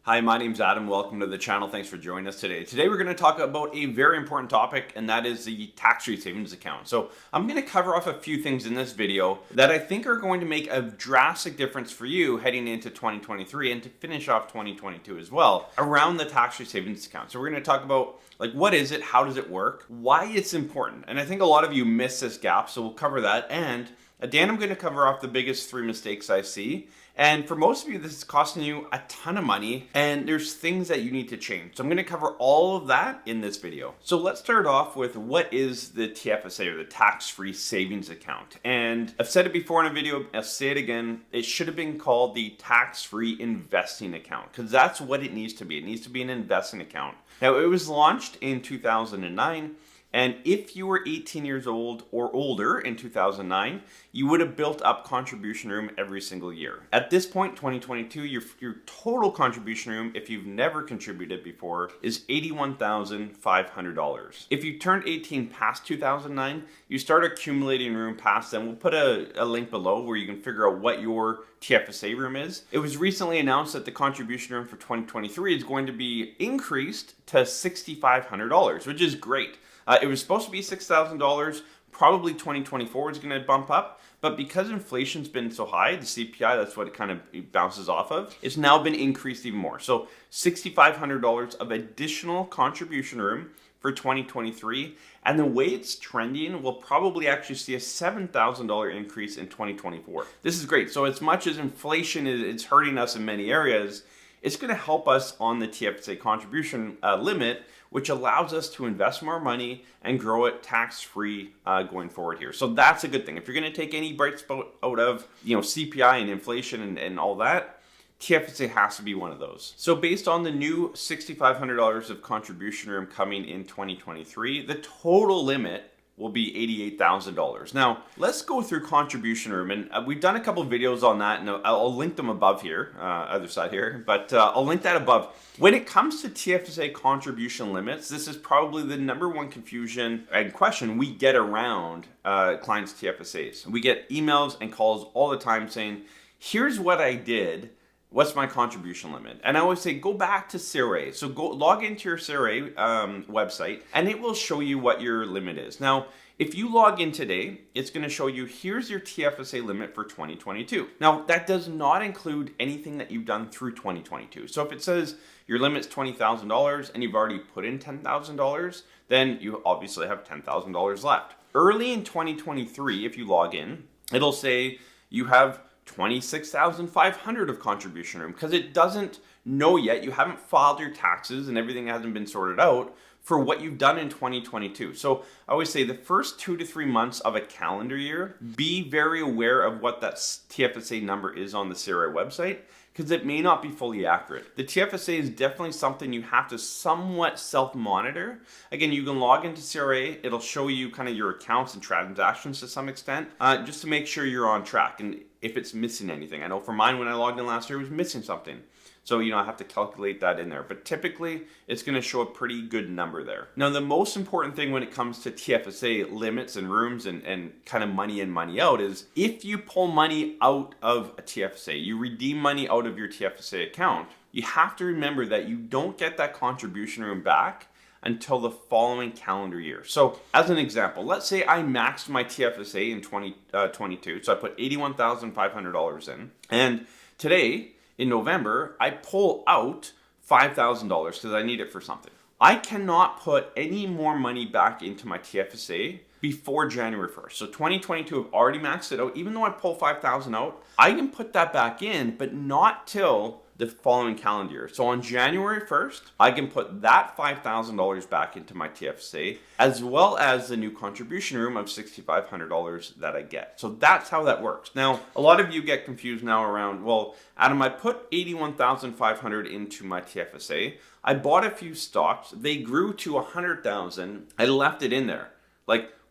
Hi, my name's Adam. Welcome to the channel. Thanks for joining us today. Today we're going to talk about a very important topic, and that is the tax-free savings account. So I'm going to cover off a few things in this video that I think are going to make a drastic difference for you heading into 2023 and to finish off 2022 as well around the tax-free savings account. So we're going to talk about what is it, how does it work, why it's important. And I think a lot of you miss this gap, so we'll cover that. And Dan, I'm going to cover off the biggest 3 mistakes I see. And for most of you, this is costing you a ton of money, and there's things that you need to change. So I'm going to cover all of that in this video. So let's start off with what is the TFSA, or the tax-free savings account. And I've said it before in a video, I'll say it again, it should have been called the tax-free investing account, because that's what it needs to be. It needs to be an investing account. Now, it was launched in 2009. And if you were 18 years old or older in 2009, you would have built up contribution room every single year. At this point, 2022, your total contribution room, if you've never contributed before, is $81,500. If you turned 18 past 2009, you start accumulating room past then. We'll put a link below where you can figure out what your TFSA room is. It was recently announced that the contribution room for 2023 is going to be increased to $6,500, which is great. It was supposed to be $6,000. Probably 2024 is going to bump up. But because inflation's been so high, the CPI, that's what it kind of bounces off of, it's now been increased even more. So $6,500 of additional contribution room for 2023. And the way it's trending, we'll probably actually see a $7,000 increase in 2024. This is great. So as much as inflation is hurting us in many areas, it's going to help us on the TFSA contribution limit, which allows us to invest more money and grow it tax-free going forward here. So that's a good thing. If you're going to take any bright spot out of CPI and inflation and all that, TFSA has to be one of those. So based on the new $6,500 of contribution room coming in 2023, the total limit will be $88,000. Now, let's go through contribution room, and we've done a couple videos on that, and I'll link them above here, other side here, but I'll link that above. When it comes to TFSA contribution limits, this is probably the #1 confusion and question we get around clients' TFSAs. We get emails and calls all the time saying, here's what I did, what's my contribution limit? And I always say, go back to CRA. So go log into your CRA website, and it will show you what your limit is. Now, if you log in today, it's going to show you, here's your TFSA limit for 2022. Now, that does not include anything that you've done through 2022. So if it says your limit's $20,000 and you've already put in $10,000, then you obviously have $10,000 left. Early in 2023, if you log in, it'll say you have $26,500 of contribution room, because it doesn't know yet. You haven't filed your taxes and everything hasn't been sorted out for what you've done in 2022. So I always say the first 2 to 3 months of a calendar year, be very aware of what that TFSA number is on the CRA website, because it may not be fully accurate. The TFSA is definitely something you have to somewhat self-monitor. Again, you can log into CRA. It'll show you kind of your accounts and transactions to some extent, just to make sure you're on track. And if it's missing anything, I know for mine when I logged in last year, it was missing something. So, I have to calculate that in there. But typically, it's going to show a pretty good number there. Now, the most important thing when it comes to TFSA limits and rooms and kind of money in, money out is if you pull money out of a TFSA, you redeem money out of your TFSA account, you have to remember that you don't get that contribution room back until the following calendar year. So as an example, let's say I maxed my TFSA in 2022. So I put $81,500 in. And today, in November, I pull out $5,000 because I need it for something. I cannot put any more money back into my TFSA before January 1st. So 2022, I've already maxed it out. Even though I pull $5,000 out, I can put that back in, but not till the following calendar year. So on January 1st, I can put that $5,000 back into my TFSA, as well as the new contribution room of $6,500 that I get. So that's how that works. Now, a lot of you get confused now around, well, Adam, I put $81,500 into my TFSA. I bought a few stocks. They grew to $100,000. I left it in there.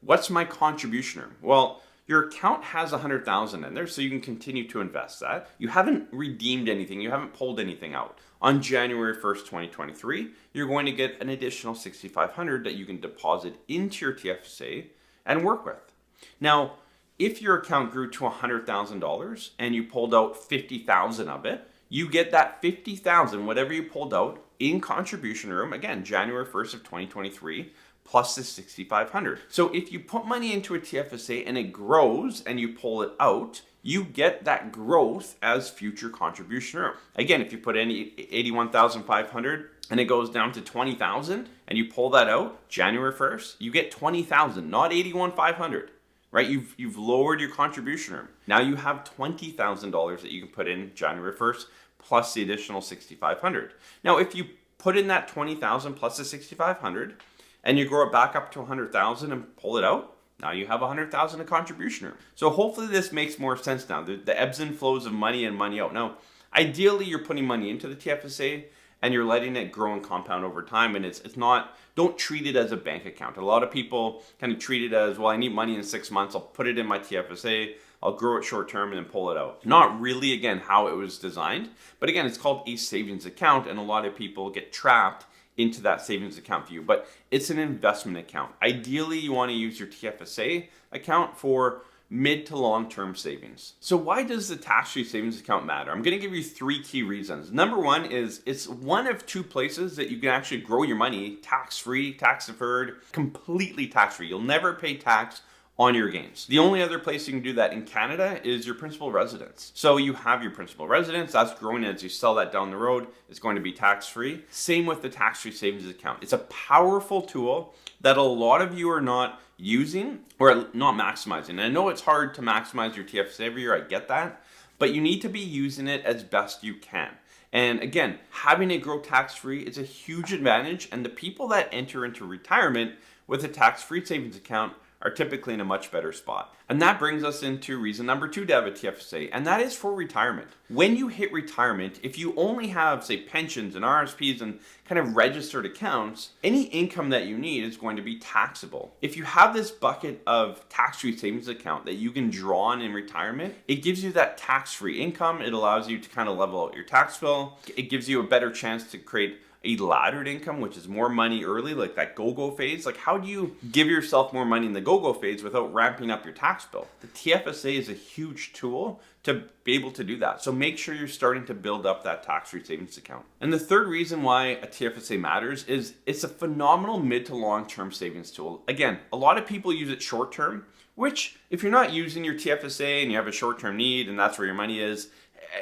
What's my contribution room? Well, your account has $100,000 in there, so you can continue to invest that. You haven't redeemed anything. You haven't pulled anything out. On January 1st, 2023, you're going to get an additional $6,500 that you can deposit into your TFSA and work with. Now, if your account grew to $100,000 and you pulled out $50,000 of it, you get that $50,000, whatever you pulled out, in contribution room, again, January 1st of 2023, plus the $6,500. So if you put money into a TFSA and it grows and you pull it out, you get that growth as future contribution room. Again, if you put in $81,500 and it goes down to $20,000 and you pull that out January 1st, you get $20,000, not $81,500. Right? You've lowered your contribution room. Now you have $20,000 that you can put in January 1st plus the additional $6,500. Now if you put in that $20,000 plus the $6,500 and you grow it back up to $100,000 and pull it out, now you have $100,000 in contribution room. So hopefully this makes more sense now. The ebbs and flows of money in, money out. Now, ideally you're putting money into the TFSA and you're letting it grow and compound over time, and it's not, don't treat it as a bank account. A lot of people kind of treat it as, well, I need money in 6 months, I'll put it in my TFSA, I'll grow it short term and then pull it out. Not really, again, how it was designed, but again, it's called a savings account, and a lot of people get trapped into that savings account view, but it's an investment account. Ideally, you want to use your TFSA account for mid to long-term savings. So why does the tax-free savings account matter? I'm going to give you 3 key reasons. Number one is it's one of 2 places that you can actually grow your money tax-free, tax-deferred, completely tax-free. You'll never pay tax on your gains. The only other place you can do that in Canada is your principal residence. So you have your principal residence, that's growing as you sell that down the road, it's going to be tax-free. Same with the tax-free savings account. It's a powerful tool that a lot of you are not using or not maximizing. And I know it's hard to maximize your TFSA every year, I get that, but you need to be using it as best you can. And again, having it grow tax-free is a huge advantage, and the people that enter into retirement with a tax-free savings account are typically in a much better spot. And that brings us into reason number 2 to have a TFSA, and that is for retirement. When you hit retirement, if you only have, say, pensions and RSPs and kind of registered accounts, any income that you need is going to be taxable. If you have this bucket of tax-free savings account that you can draw on in retirement, it gives you that tax-free income. It allows you to kind of level out your tax bill. It gives you a better chance to create a laddered income, which is more money early, like that go-go phase. Like, how do you give yourself more money in the go-go phase without ramping up your tax bill? The TFSA is a huge tool to be able to do that. So make sure you're starting to build up that tax-free savings account. And the third reason why a TFSA matters is it's a phenomenal mid to long-term savings tool. Again, a lot of people use it short-term, which if you're not using your TFSA and you have a short-term need and that's where your money is,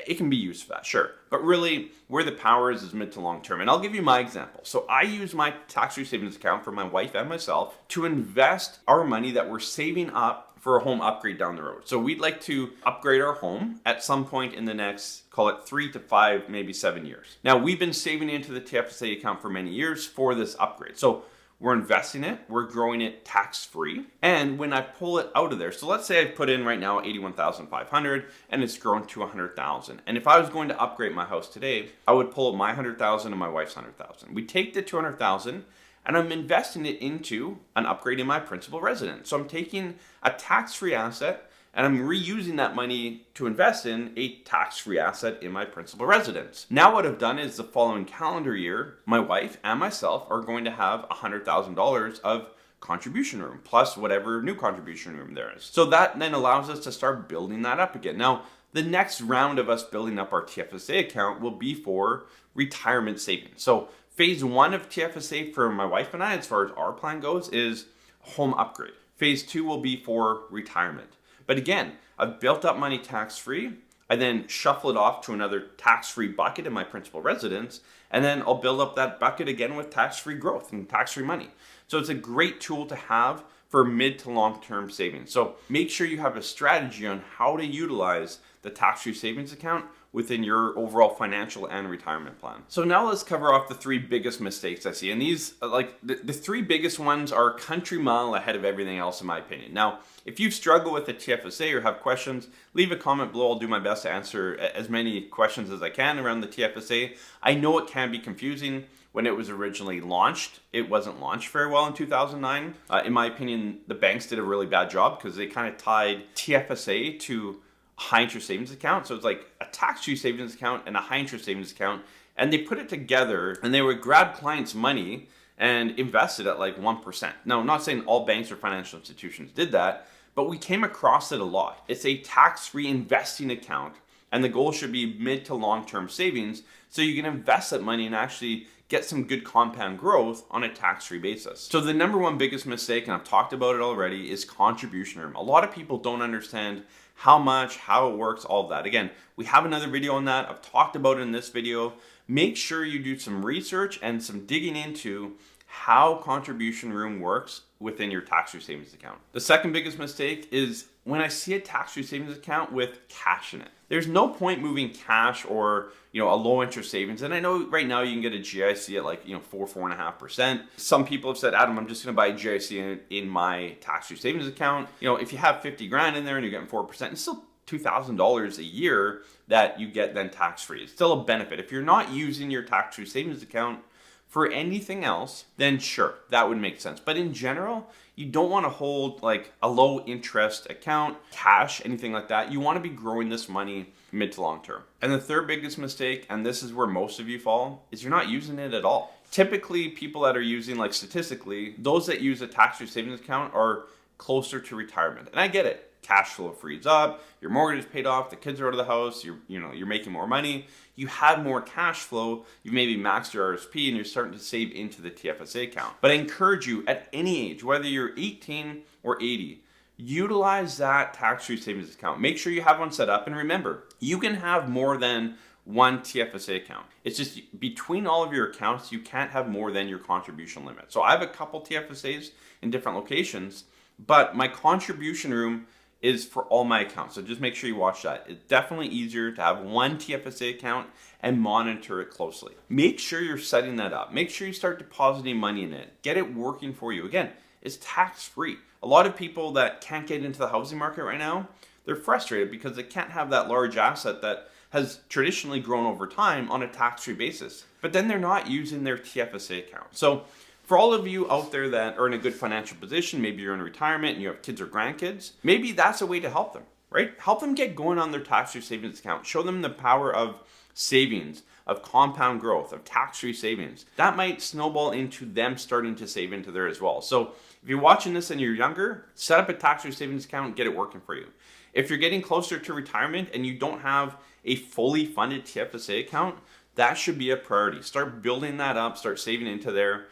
it can be used for that, sure. But really, where the power is mid to long term. And I'll give you my example. So I use my tax-free savings account for my wife and myself to invest our money that we're saving up for a home upgrade down the road. So we'd like to upgrade our home at some point in the next, call it 3 to 5, maybe 7 years. Now, we've been saving into the TFSA account for many years for this upgrade. So we're investing it, we're growing it tax-free, and when I pull it out of there, so let's say I put in right now $81,500 and it's grown to $100,000. And if I was going to upgrade my house today, I would pull my $100,000 and my wife's $100,000. We take the $200,000 and I'm investing it into an upgrade in my principal residence. So I'm taking a tax-free asset and I'm reusing that money to invest in a tax-free asset in my principal residence. Now what I've done is the following calendar year, my wife and myself are going to have $100,000 of contribution room, plus whatever new contribution room there is. So that then allows us to start building that up again. Now, the next round of us building up our TFSA account will be for retirement savings. So phase 1 of TFSA for my wife and I, as far as our plan goes, is home upgrade. Phase 2 will be for retirement. But again, I've built up money tax-free. I then shuffle it off to another tax-free bucket in my principal residence, and then I'll build up that bucket again with tax-free growth and tax-free money. So it's a great tool to have for mid to long-term savings. So make sure you have a strategy on how to utilize the tax-free savings account within your overall financial and retirement plan. So now let's cover off the 3 biggest mistakes I see. And these, like the 3 biggest ones are country mile ahead of everything else in my opinion. Now, if you struggle with the TFSA or have questions, leave a comment below. I'll do my best to answer as many questions as I can around the TFSA. I know it can be confusing. When it was originally launched, it wasn't launched very well in 2009. In my opinion, the banks did a really bad job because they kind of tied TFSA to high interest savings account. So it's like a tax-free savings account and a high interest savings account. And they put it together and they would grab clients' money and invest it at like 1%. Now, I'm not saying all banks or financial institutions did that, but we came across it a lot. It's a tax-free investing account And the goal should be mid to long-term savings so you can invest that money and actually get some good compound growth on a tax-free basis. So the number one biggest mistake, and I've talked about it already, is contribution room. A lot of people don't understand how much, how it works, all of that. Again, we have another video on that. I've talked about it in this video. Make sure you do some research and some digging into how contribution room works within your tax-free savings account. The second biggest mistake is when I see a tax-free savings account with cash in it. There's no point moving cash or a low interest savings. And I know right now you can get a GIC at like 4.5%. Some people have said, Adam, I'm just going to buy a GIC in my tax-free savings account. If you have 50 grand in there and you're getting 4%, it's still $2,000 a year that you get then tax-free. It's still a benefit. If you're not using your tax-free savings account for anything else, then sure, that would make sense. But in general, you don't want to hold like a low interest account, cash, anything like that. You want to be growing this money mid to long term. And the third biggest mistake, and this is where most of you fall, is you're not using it at all. Typically, people that are using, like statistically, those that use a tax-free savings account are closer to retirement. And I get it. Cash flow frees up, your mortgage is paid off, the kids are out of the house, you're making more money, you have more cash flow, you maybe maxed your RSP and you're starting to save into the TFSA account. But I encourage you at any age, whether you're 18 or 80, utilize that tax-free savings account. Make sure you have one set up, and remember, you can have more than one TFSA account. It's just between all of your accounts, you can't have more than your contribution limit. So I have a couple TFSAs in different locations, but my contribution room is for all my accounts. So just make sure you watch that. It's definitely easier to have one TFSA account and monitor it closely. Make sure you're setting that up. Make sure you start depositing money in it. Get it working for you. Again, it's tax-free. A lot of people that can't get into the housing market right now, they're frustrated because they can't have that large asset that has traditionally grown over time on a tax-free basis. But then they're not using their TFSA account. So for all of you out there that are in a good financial position, maybe you're in retirement and you have kids or grandkids, maybe that's a way to help them, right? Help them get going on their tax-free savings account. Show them the power of savings, of compound growth, of tax-free savings. That might snowball into them starting to save into there as well. So if you're watching this and you're younger, set up a tax-free savings account and get it working for you. If you're getting closer to retirement and you don't have a fully funded TFSA account, that should be a priority. Start building that up, start saving into there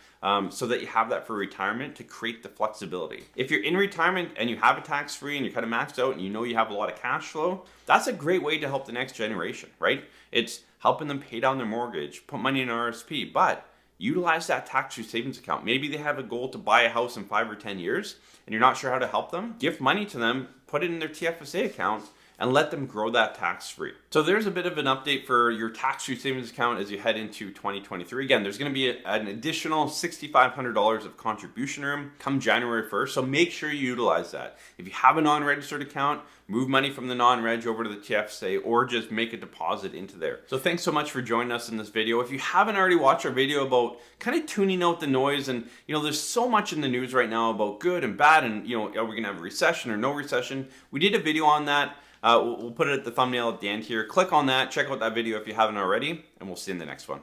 so that you have that for retirement to create the flexibility. If you're in retirement and you have a tax-free and you're kind of maxed out and you know you have a lot of cash flow, that's a great way to help the next generation, right? It's helping them pay down their mortgage, put money in an RSP, but utilize that tax-free savings account. Maybe they have a goal to buy a house in 5 or 10 years and you're not sure how to help them. Give money to them, put it in their TFSA account, and let them grow that tax-free. So there's a bit of an update for your tax-free savings account as you head into 2023. Again, there's gonna be an additional $6,500 of contribution room come January 1st, so make sure you utilize that. If you have a non-registered account, move money from the non-reg over to the TFSA or just make a deposit into there. So thanks so much for joining us in this video. If you haven't already watched our video about kind of tuning out the noise, and there's so much in the news right now about good and bad, and are we gonna have a recession or no recession? We did a video on that. We'll put it at the thumbnail at the end here. Click on that, check out that video if you haven't already, and we'll see you in the next one.